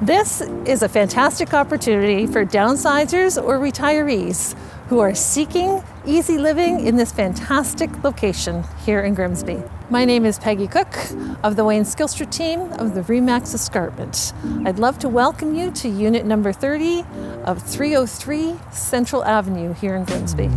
This is a fantastic opportunity for downsizers or retirees who are seeking easy living in this fantastic location here in Grimsby. My name is Peggy Cook of the Wayne Skillster team of the Remax Escarpment. I'd love to welcome you to unit number 30 of 303 Central Avenue here in Grimsby.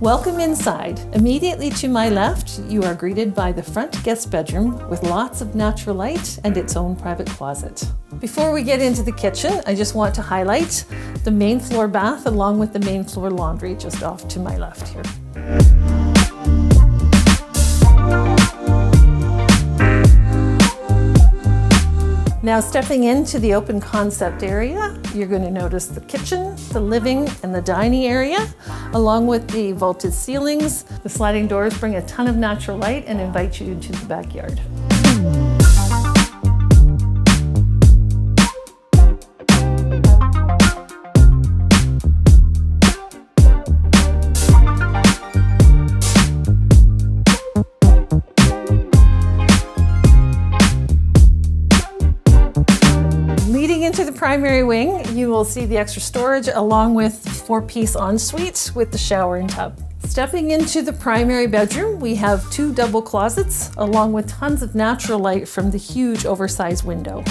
Welcome inside. Immediately to my left, you are greeted by the front guest bedroom with lots of natural light and its own private closet. Before we get into the kitchen, I just want to highlight the main floor bath along with the main floor laundry just off to my left here. Now stepping into the open concept area, you're going to notice the kitchen, the living, and the dining area, along with the vaulted ceilings. The sliding doors bring a ton of natural light and invite you into the backyard. Leading into the primary wing, you will see the extra storage along with 4-piece ensuite with the shower and tub. Stepping into the primary bedroom, we have 2 double closets along with tons of natural light from the huge oversized window.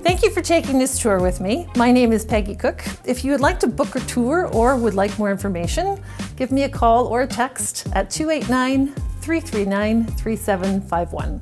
Thank you for taking this tour with me. My name is Peggy Cook. If you would like to book a tour or would like more information, give me a call or a text at 289-339-3751.